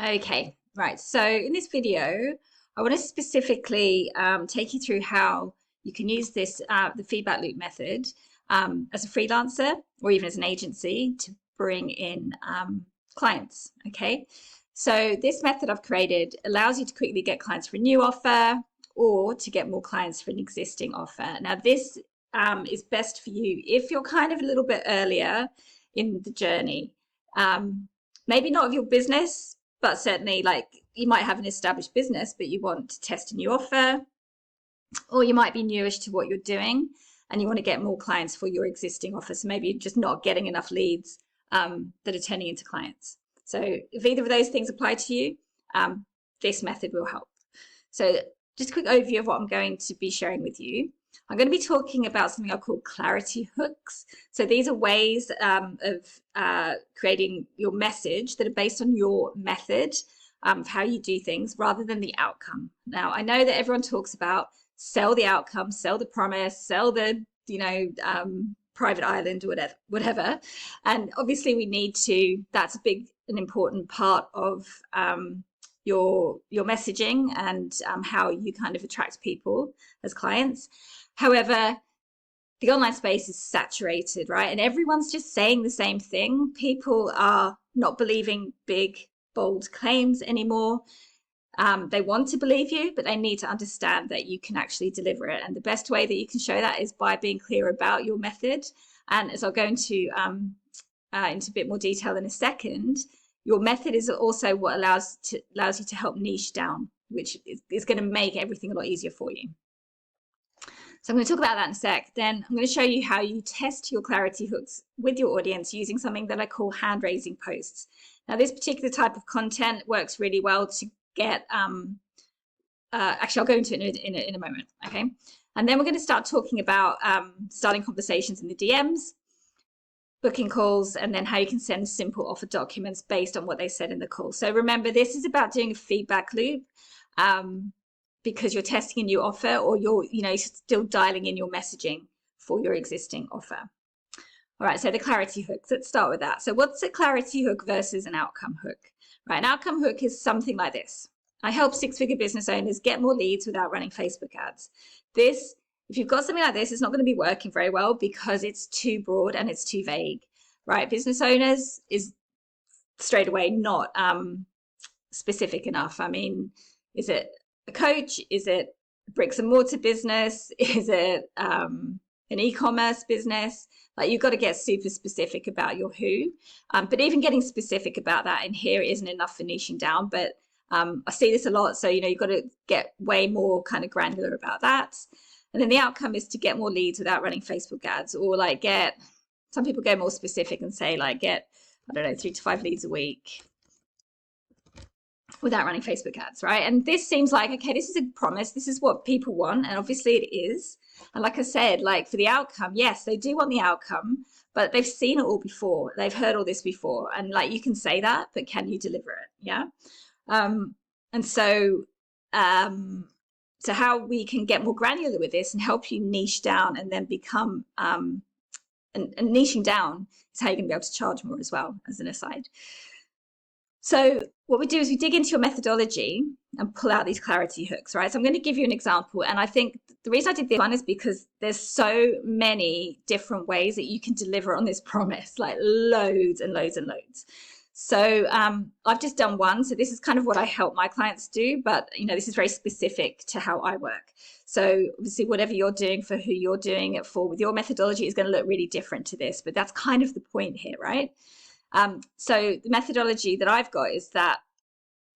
Okay, right. So in this video, I want to specifically take you through how you can use the feedback loop method, as a freelancer or even as an agency to bring in clients. Okay, so this method I've created allows you to quickly get clients for a new offer or to get more clients for an existing offer. Now, this is best for you if you're kind of a little bit earlier in the journey. Maybe not of your business, but certainly like you might have an established business, but you want to test a new offer, or you might be newish to what you're doing and you want to get more clients for your existing offer. So maybe you're just not getting enough leads that are turning into clients. So if either of those things apply to you, this method will help. So just a quick overview of what I'm going to be sharing with you. I'm going to be talking about something I call clarity hooks. So these are ways of creating your message that are based on your method of how you do things rather than the outcome. Now, I know that everyone talks about sell the outcome, sell the promise, sell the, private island or whatever. And obviously we need to, that's a big and important part of your messaging and how you kind of attract people as clients. However, the online space is saturated, right? And everyone's just saying the same thing. People are not believing big, bold claims anymore. They want to believe you, but they need to understand that you can actually deliver it. And the best way that you can show that is by being clear about your method. And as I'll go into a bit more detail in a second, your method is also what allows you to help niche down, which is going to make everything a lot easier for you. So I'm going to talk about that in a sec. Then I'm going to show you how you test your clarity hooks with your audience using something that I call hand-raising posts. Now, this particular type of content works really well to get, actually, I'll go into it in a moment, okay? And then we're going to start talking about starting conversations in the DMs, booking calls, and then how you can send simple offer documents based on what they said in the call. So remember, this is about doing a feedback loop. Because you're testing a new offer or you're still dialing in your messaging for your existing offer. All right, so the clarity hooks, let's start with that. So what's a clarity hook versus an outcome hook? Right, an outcome hook is something like this. I help six-figure business owners get more leads without running Facebook ads. This, if you've got something like this, it's not going to be working very well because it's too broad and it's too vague, right? Business owners is straight away not specific enough. I mean, is it a coach? Is it a bricks and mortar business? Is it an e-commerce business? Like, you've got to get super specific about your who. But even getting specific about that in here isn't enough for niching down. But I see this a lot. So, you've got to get way more kind of granular about that. And then the outcome is to get more leads without running Facebook ads, or like some people go more specific and say like get, I don't know, 3 to 5 leads a week without running Facebook ads, right? And this seems like, okay, this is a promise. This is what people want. And obviously it is. And like I said, like for the outcome, yes, they do want the outcome, but they've seen it all before. They've heard all this before. And like, you can say that, but can you deliver it? Yeah. And so how we can get more granular with this and help you niche down and then become, and niching down is how you're going to be able to charge more as well, as an aside. So what we do is we dig into your methodology and pull out these clarity hooks, right? So I'm going to give you an example. And I think the reason I did this one is because there's so many different ways that you can deliver on this promise, like loads and loads and loads. So I've just done one. So this is kind of what I help my clients do, but this is very specific to how I work. So obviously whatever you're doing for who you're doing it for with your methodology is going to look really different to this, but that's kind of the point here, right? So the methodology that I've got is that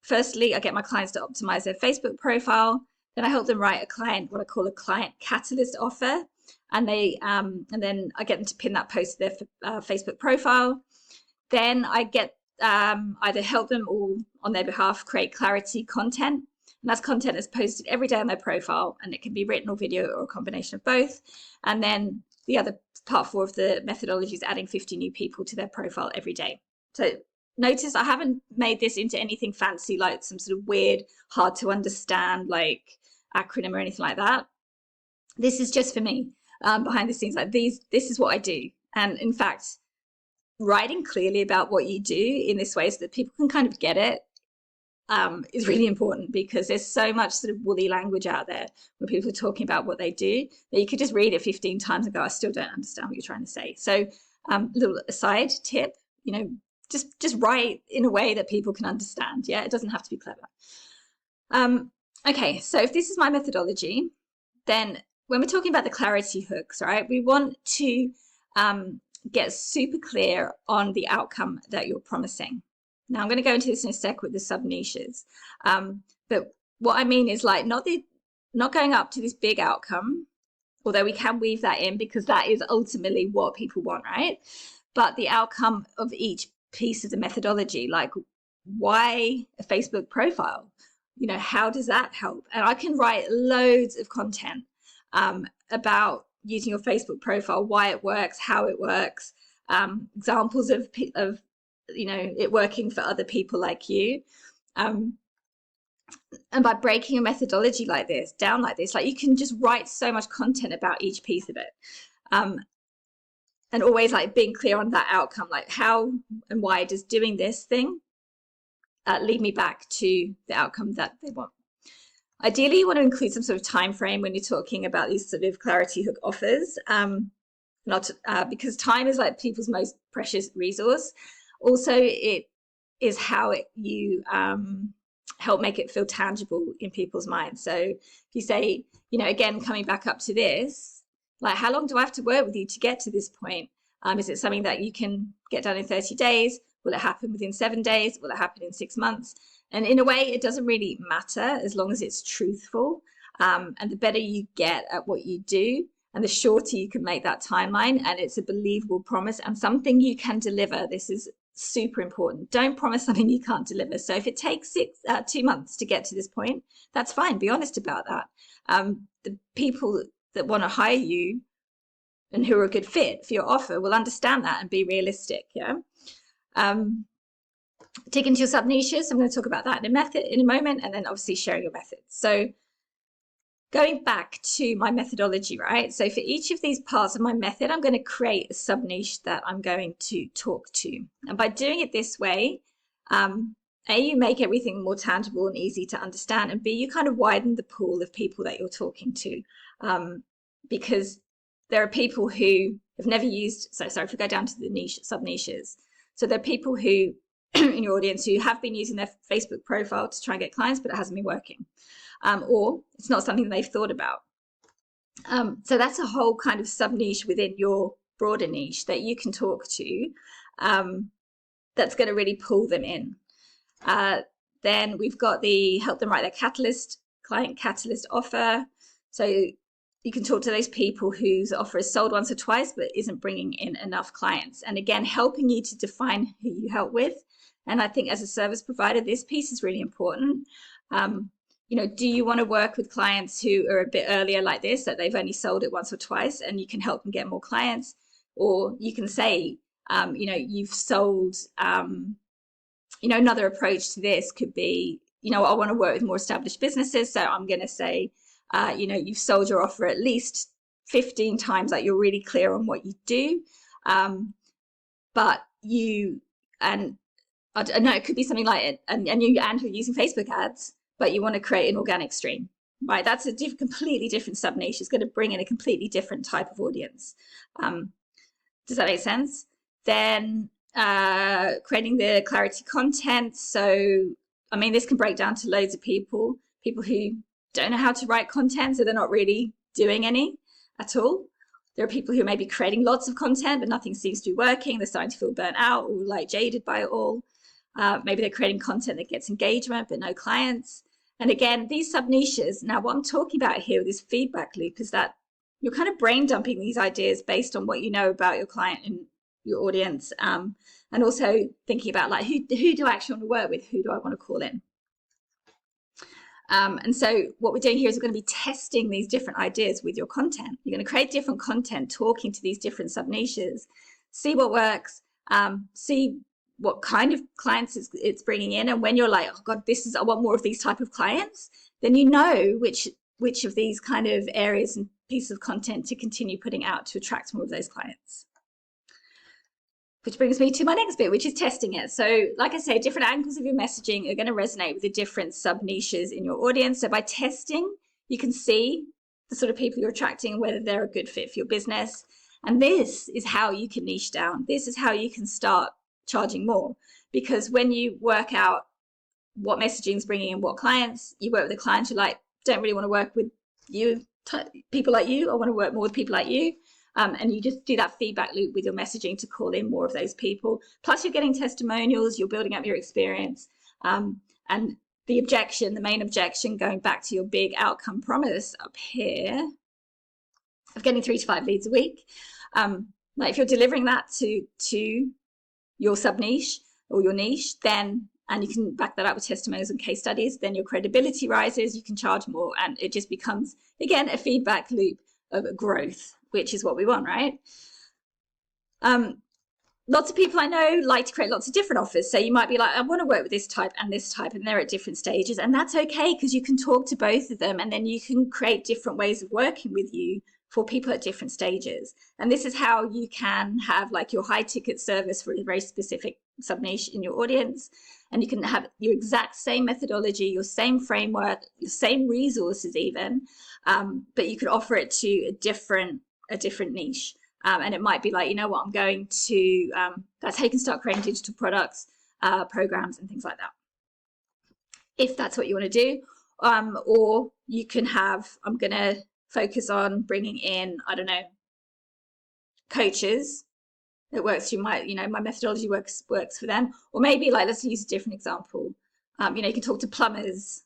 firstly, I get my clients to optimize their Facebook profile. Then I help them write what I call a client catalyst offer. And then I get them to pin that post to their Facebook profile. Then I get either help them or on their behalf create clarity content. And that's content that's posted every day on their profile. And it can be written or video or a combination of both. And then the other part 4 of the methodology is adding 50 new people to their profile every day. So notice I haven't made this into anything fancy, like some sort of weird, hard to understand, like acronym or anything like that. This is just for me, behind the scenes, like this is what I do. And in fact, writing clearly about what you do in this way so that people can kind of get it is really important, because there's so much sort of woolly language out there where people are talking about what they do that you could just read it 15 times and go, I still don't understand what you're trying to say. So little aside tip, just write in a way that people can understand. Yeah, it doesn't have to be clever. Okay, so if this is my methodology, then when we're talking about the clarity hooks, right, we want to get super clear on the outcome that you're promising. Now, I'm going to go into this in a sec with the sub niches. But what I mean is like not going up to this big outcome, although we can weave that in because that is ultimately what people want, right? But the outcome of each piece of the methodology, like why a Facebook profile? How does that help? And I can write loads of content about using your Facebook profile, why it works, how it works, examples of it working for other people like you. And by breaking a methodology like this down like this, like you can just write so much content about each piece of it. And always like being clear on that outcome, like how and why does doing this thing lead me back to the outcome that they want. Ideally, you want to include some sort of time frame when you're talking about these sort of clarity hook offers, because time is like people's most precious resource. Also, it is how you help make it feel tangible in people's minds. So if you say, again, coming back up to this, like, how long do I have to work with you to get to this point? Is it something that you can get done in 30 days? Will it happen within 7 days? Will it happen in 6 months? And in a way, it doesn't really matter as long as it's truthful. And the better you get at what you do, and the shorter you can make that timeline, and it's a believable promise and something you can deliver. This is super important. Don't promise something you can't deliver. So if it takes 2 months to get to this point, that's fine. Be honest about that. The people that want to hire you and who are a good fit for your offer will understand that and be realistic. Yeah. Dig into your sub niches. I'm going to talk about that in a moment, and then obviously sharing your methods. So going back to my methodology, right? So for each of these parts of my method, I'm going to create a sub niche that I'm going to talk to. And by doing it this way, A, you make everything more tangible and easy to understand, and B, you kind of widen the pool of people that you're talking to, because there are people who have never used, so sorry, if we go down to the niche, sub niches. So there are people who in your audience who have been using their Facebook profile to try and get clients, but it hasn't been working, or it's not something they've thought about. So that's a whole kind of sub niche within your broader niche that you can talk to, that's going to really pull them in. Then we've got the help them write their client catalyst offer. So you can talk to those people whose offer is sold once or twice but isn't bringing in enough clients. And again, helping you to define who you help with. And I think as a service provider, this piece is really important. Do you want to work with clients who are a bit earlier like this, that they've only sold it once or twice and you can help them get more clients? Or you can say, you've sold, another approach to this could be, I want to work with more established businesses. So I'm going to say, you've sold your offer at least 15 times, like you're really clear on what you do. But I don't know, it could be something like it, and you're using Facebook ads, but you want to create an organic stream, right? That's a completely different sub niche. It's going to bring in a completely different type of audience. Does that make sense? Then creating the clarity content. So, this can break down to loads of people who don't know how to write content, so they're not really doing any at all. There are people who may be creating lots of content, but nothing seems to be working. They're starting to feel burnt out or like jaded by it all. Maybe they're creating content that gets engagement, but no clients. And again, these sub niches, now what I'm talking about here with this feedback loop is that you're kind of brain dumping these ideas based on what you know about your client and your audience. And also thinking about like, who do I actually want to work with? Who do I want to call in? And so what we're doing here is we're going to be testing these different ideas with your content. You're going to create different content, talking to these different sub niches, see what works, see what kind of clients it's bringing in. And when you're like, oh God, I want more of these type of clients, then you know which of these kind of areas and pieces of content to continue putting out to attract more of those clients. which brings me to my next bit, which is testing it. So like I say, different angles of your messaging are going to resonate with the different sub niches in your audience. So by testing, you can see the sort of people you're attracting and whether they're a good fit for your business. And this is how you can niche down. This is how you can start charging more, because when you work out what messaging is bringing in what clients, you work with the clients who like don't really want to work with you, people like you. I want to work more with people like you. And you just do that feedback loop with your messaging to call in more of those people. Plus you're getting testimonials, you're building up your experience. And the main objection, going back to your big outcome promise up here of getting 3 to 5 leads a week. Like if you're delivering that to your sub niche or your niche, then, and you can back that up with testimonials and case studies, then your credibility rises, you can charge more, and it just becomes, again, a feedback loop of growth, which is what we want, right? Lots of people I know like to create lots of different offers. So you might be like, I want to work with this type, and they're at different stages. And that's okay, because you can talk to both of them, and then you can create different ways of working with you for people at different stages. And this is how you can have like your high ticket service for a very specific sub niche in your audience. And you can have your exact same methodology, your same framework, your same resources even, but you could offer it to a different niche. And it might be like, you know what, I'm going to, that's how you can start creating digital products, programs and things like that, if that's what you want to do. Or you can have, I'm going to focus on bringing in, I don't know, coaches. It works through my methodology works for them. Or maybe like, let's use a different example. You can talk to plumbers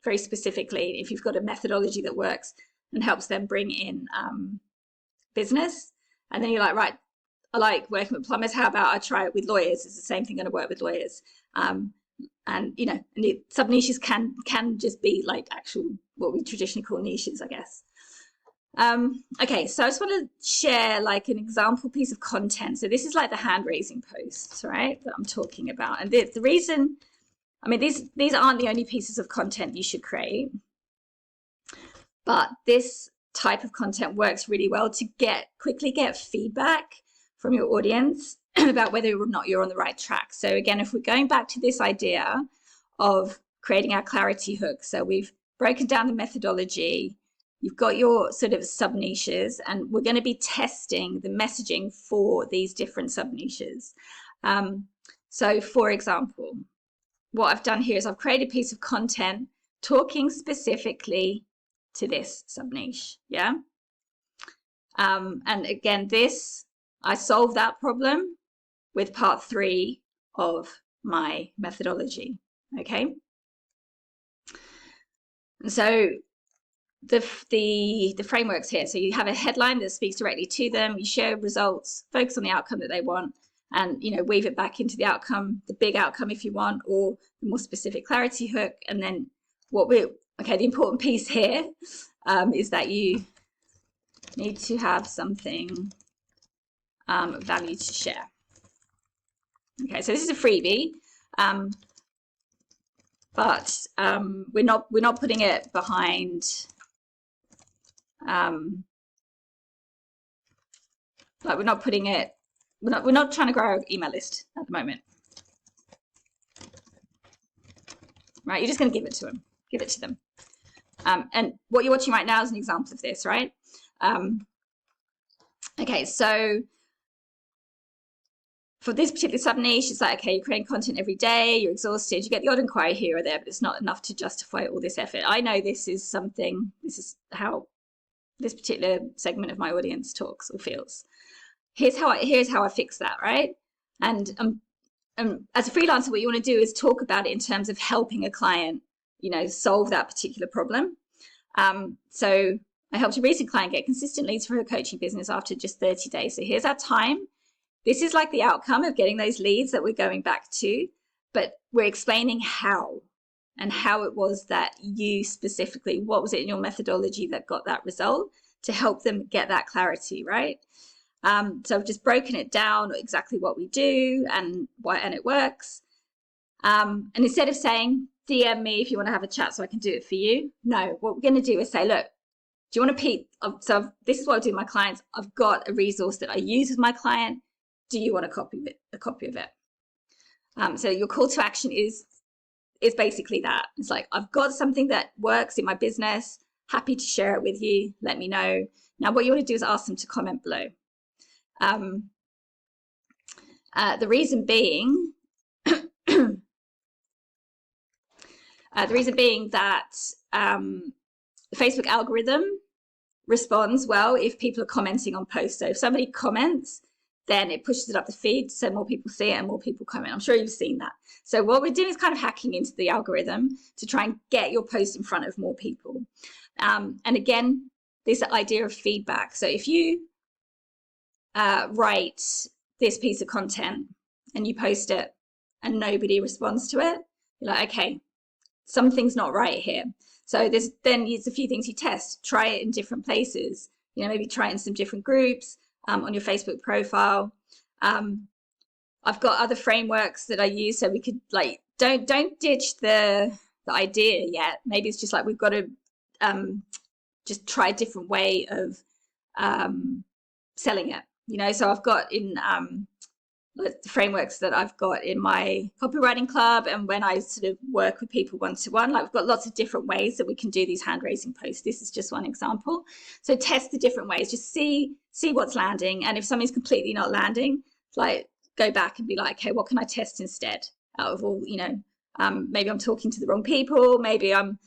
very specifically if you've got a methodology that works and helps them bring in business. And then you're like, right, I like working with plumbers. How about I try it with lawyers? It's the same thing going to work with lawyers. And the sub niches can just be like actual, what we traditionally call niches, I guess. Okay, so I just want to share like an example piece of content. So this is like the hand raising posts, right, that I'm talking about. And the reason, I mean, these aren't the only pieces of content you should create, but this type of content works really well to quickly get feedback from your audience about whether or not you're on the right track. So again, if we're going back to this idea of creating our clarity hook, so we've broken down the methodology, you've got your sort of sub niches, and we're going to be testing the messaging for these different sub niches. So for example, what I've done here is I've created a piece of content talking specifically to this sub niche. Yeah. And again, I solved that problem with part 3 of my methodology. Okay. And so the frameworks here. So you have a headline that speaks directly to them. You share results, focus on the outcome that they want, and weave it back into the outcome, the big outcome if you want, or the more specific clarity hook. And then the important piece here is that you need to have something of value to share. Okay, so this is a freebie, but we're not putting it behind. Like we're not putting it. We're not trying to grow our email list at the moment. Right, you're just going to give it to them. Give it to them. And what you're watching right now is an example of this, right? Okay, so for this particular sub niche, it's like, okay, you're creating content every day, you're exhausted, you get the odd inquiry here or there, but it's not enough to justify all this effort. I know this is how this particular segment of my audience talks or feels. Here's how I fix that, right? And as a freelancer, what you want to do is talk about it in terms of helping a client, solve that particular problem. So I helped a recent client get consistent leads for her coaching business after just 30 days. So here's our time. This is like the outcome of getting those leads that we're going back to, but we're explaining how it was that you specifically, what was it in your methodology that got that result to help them get that clarity, right? So I've just broken it down exactly what we do and why, and it works. And instead of saying, DM me if you want to have a chat so I can do it for you. No, what we're going to do is say, look, do you want to So this is what I do with my clients. I've got a resource that I use with my client. do you want a copy of it? So your call to action is basically that. It's like, I've got something that works in my business, happy to share it with you, let me know. Now what you want to do is ask them to comment below. The reason being that the Facebook algorithm responds well if people are commenting on posts. So if somebody comments, then it pushes it up the feed so more people see it and more people comment. I'm sure you've seen that. So what we're doing is kind of hacking into the algorithm to try and get your post in front of more people. And again, this idea of feedback. So if you write this piece of content and you post it and nobody responds to it, you're like, okay, something's not right here. So there's a few things you test. Try it in different places. Maybe try it in some different groups, on your Facebook profile. I've got other frameworks that I use, so we could don't ditch the idea yet. Maybe it's just like we've got to just try a different way of selling it. So I've got in the frameworks that I've got in my copywriting club, and when I sort of work with people one-to-one, we've got lots of different ways that we can do these hand-raising posts. This is just one example. So test the different ways, just see what's landing, and if something's completely not landing, go back and be like, okay, what can I test instead out of all, maybe I'm talking to the wrong people, maybe I'm,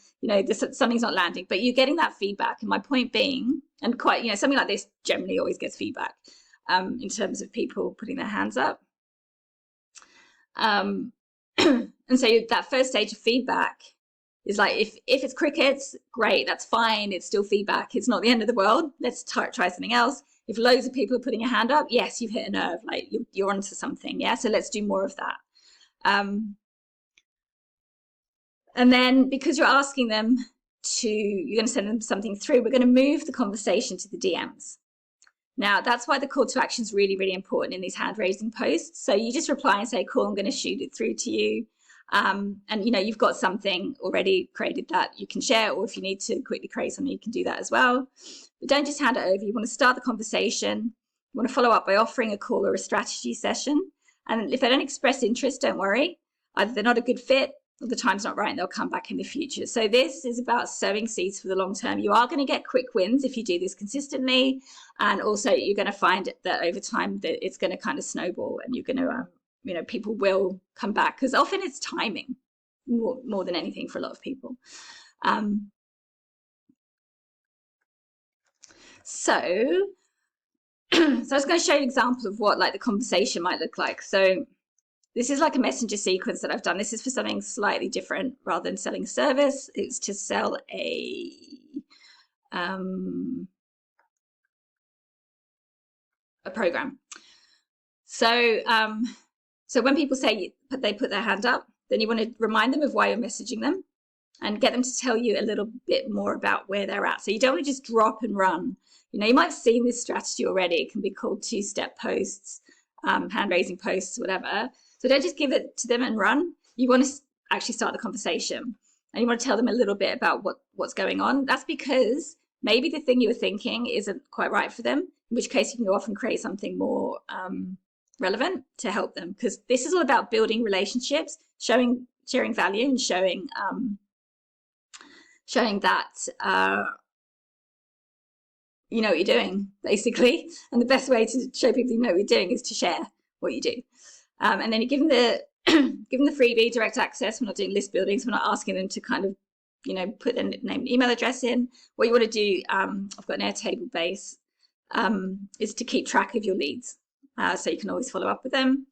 something's not landing, but you're getting that feedback. And my point being, and quite, something like this generally always gets feedback. In terms of people putting their hands up. And so that first stage of feedback is like, if it's crickets, great, that's fine, it's still feedback, it's not the end of the world, let's try something else. If loads of people are putting a hand up, yes, you've hit a nerve, you're onto something, yeah, so let's do more of that. And then because you're asking them you're going to send them something through, we're going to move the conversation to the DMs. Now, that's why the call to action is really, really important in these hand-raising posts. So you just reply and say, cool, I'm going to shoot it through to you. And, you've got something already created that you can share, or if you need to quickly create something, you can do that as well. But don't just hand it over. You want to start the conversation. You want to follow up by offering a call or a strategy session. And if they don't express interest, don't worry. Either they're not a good fit, or the time's not right, and they'll come back in the future. So this is about sowing seeds for the long term. You are going to get quick wins if you do this consistently. And also you're going to find that over time that it's going to kind of snowball, and you're going to, people will come back, because often it's timing more than anything for a lot of people. So I was going to show you an example of what the conversation might look like. So this is like a messenger sequence that I've done. This is for something slightly different. Rather than selling a service, it's to sell a program. So so when people say they put their hand up, then you want to remind them of why you're messaging them and get them to tell you a little bit more about where they're at. So you don't want to just drop and run. You might have seen this strategy already. It can be called two-step posts, hand-raising posts, whatever. So don't just give it to them and run. You want to actually start the conversation, and you want to tell them a little bit about what's going on. That's because maybe the thing you were thinking isn't quite right for them, in which case you can go off and create something more relevant to help them, because this is all about building relationships, sharing value, and showing that you know what you're doing, basically. And the best way to show people you know what you're doing is to share what you do. And then you give them the freebie direct access. We're not doing list building, so we're not asking them to kind of put their name and email address in. What you want to do, I've got an Airtable base, is to keep track of your leads, so you can always follow up with them,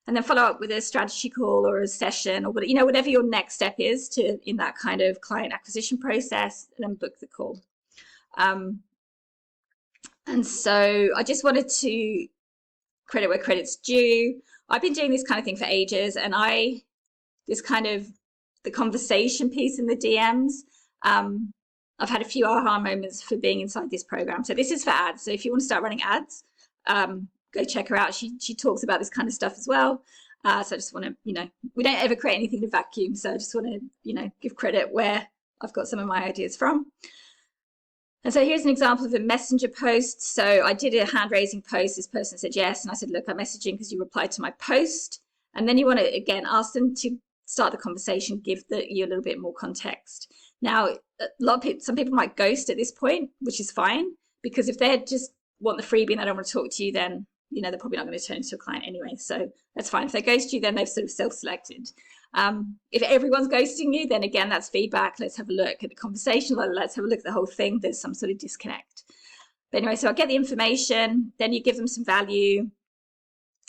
and then follow up with a strategy call or a session, or whatever your next step is in that kind of client acquisition process, and then book the call. And so I just wanted to credit where credit's due. I've been doing this kind of thing for ages, and the conversation piece in the DMs, I've had a few aha moments for being inside this program. So this is for ads. So if you want to start running ads, go check her out. She talks about this kind of stuff as well. So I just want to, we don't ever create anything in a vacuum. So I just want to, give credit where I've got some of my ideas from. And so here's an example of a messenger post. So I did a hand raising post. This person said yes. And I said, look, I'm messaging because you replied to my post. And then you want to, again, ask them to start the conversation, give you a little bit more context. Now, some people might ghost at this point, which is fine, because if they just want the freebie and they don't want to talk to you, then, they're probably not going to turn into a client anyway. So that's fine. If they ghost you, then they've sort of self-selected. If everyone's ghosting you, then again, that's feedback. Let's have a look at the conversation. Let's have a look at the whole thing. There's some sort of disconnect. But anyway, so I get the information, then you give them some value,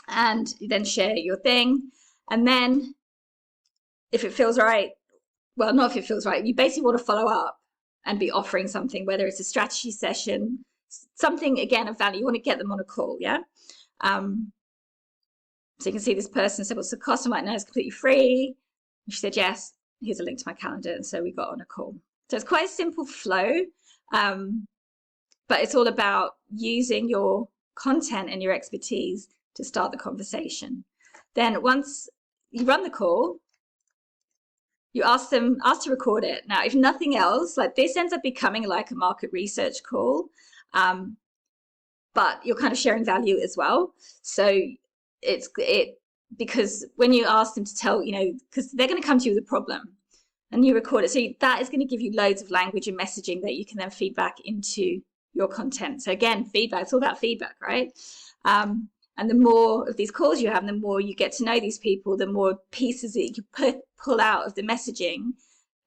and you then share your thing. And then if it feels right, well, not if it feels right, you basically want to follow up and be offering something, whether it's a strategy session, something, again, of value. You want to get them on a call, yeah? So you can see this person said, what's the cost? I'm like, no, it's completely free. And she said, yes, here's a link to my calendar. And so we got on a call. So it's quite a simple flow, but it's all about using your content and your expertise to start the conversation. Then once you run the call, you ask to record it. Now, if nothing else, like this ends up becoming like a market research call, but you're kind of sharing value as well. So because when you ask them to tell, because they're going to come to you with a problem and you record it. So that is going to give you loads of language and messaging that you can then feed back into your content. So again, feedback, it's all about feedback, right? And the more of these calls you have, the more you get to know these people, the more pieces that you can pull out of the messaging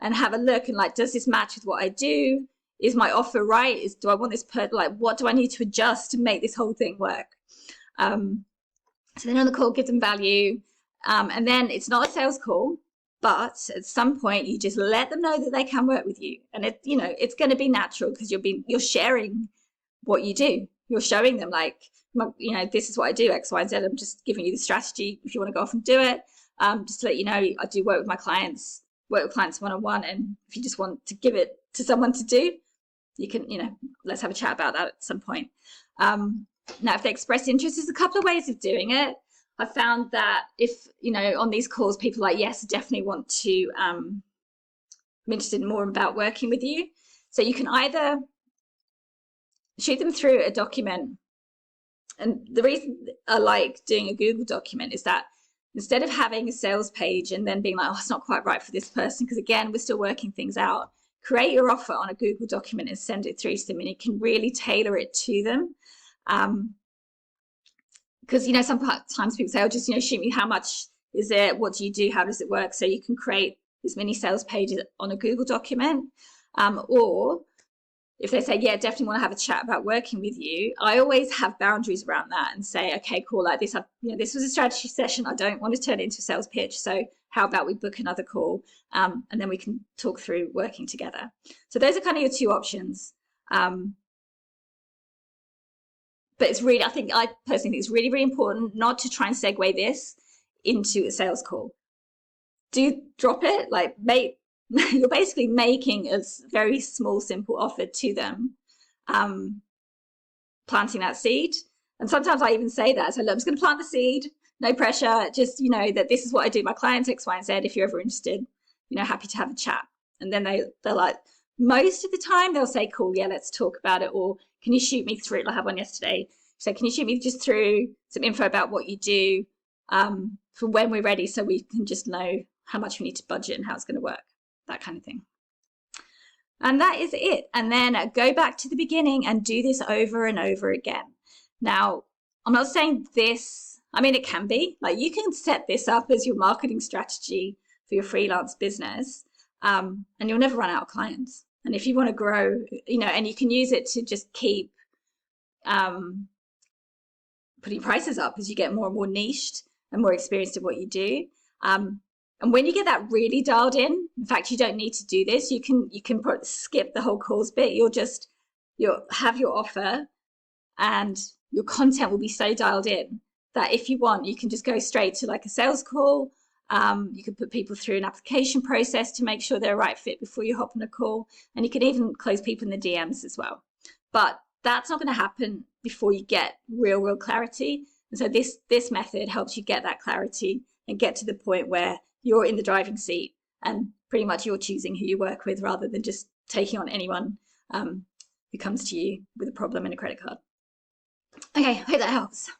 and have a look and like, does this match with what I do? Is my offer right? Do I want this what do I need to adjust to make this whole thing work? So then on the call, give them value. And then it's not a sales call, but at some point you just let them know that they can work with you. And it's going to be natural because you're sharing what you do. You're showing them this is what I do, X, Y, and Z. I'm just giving you the strategy if you want to go off and do it. Just to let you know, I do work with my clients, one-on-one. And if you just want to give it to someone to do, you can, let's have a chat about that at some point. Now, if they express interest, there's a couple of ways of doing it. I found that if, on these calls, people are like, yes, definitely want to, I'm interested in more about working with you. So you can either shoot them through a document. And the reason I like doing a Google document is that instead of having a sales page and then being like, oh, it's not quite right for this person, because again, we're still working things out, create your offer on a Google document and send it through to them, and you can really tailor it to them. Because sometimes people say, oh, just shoot me, how much is it, what do you do, how does it work? So you can create this mini sales page on a Google document, or if they say, yeah, definitely want to have a chat about working with you, I always have boundaries around that and say, okay, cool, like this, this was a strategy session, I don't want to turn it into a sales pitch, so how about we book another call, and then we can talk through working together. So those are kind of your two options. But it's really, I personally think it's really, really important not to try and segue this into a sales call. Do drop it, you're basically making a very small, simple offer to them, planting that seed. And sometimes I even say that. So look, I'm just going to plant the seed, no pressure, just, that this is what I do, my clients, X, Y, and Z. If you're ever interested, happy to have a chat. And then they're like, most of the time they'll say, cool, yeah, let's talk about it. Or can you shoot me through, I had one yesterday. So can you shoot me just through some info about what you do for when we're ready, so we can just know how much we need to budget and how it's going to work, that kind of thing. And that is it. And then go back to the beginning and do this over and over again. Now, I'm not saying this, it can be, you can set this up as your marketing strategy for your freelance business, and you'll never run out of clients. And if you want to grow, and you can use it to just keep putting prices up as you get more and more niched and more experienced at what you do. And when you get that really dialed in fact, you don't need to do this. You can skip the whole calls bit. You'll have your offer and your content will be so dialed in that if you want, you can just go straight to a sales call. You can put people through an application process to make sure they're a right fit before you hop on a call. And you can even close people in the DMs as well. But that's not going to happen before you get real clarity. And so this method helps you get that clarity and get to the point where you're in the driving seat and pretty much you're choosing who you work with rather than just taking on anyone who comes to you with a problem and a credit card. Okay, I hope that helps.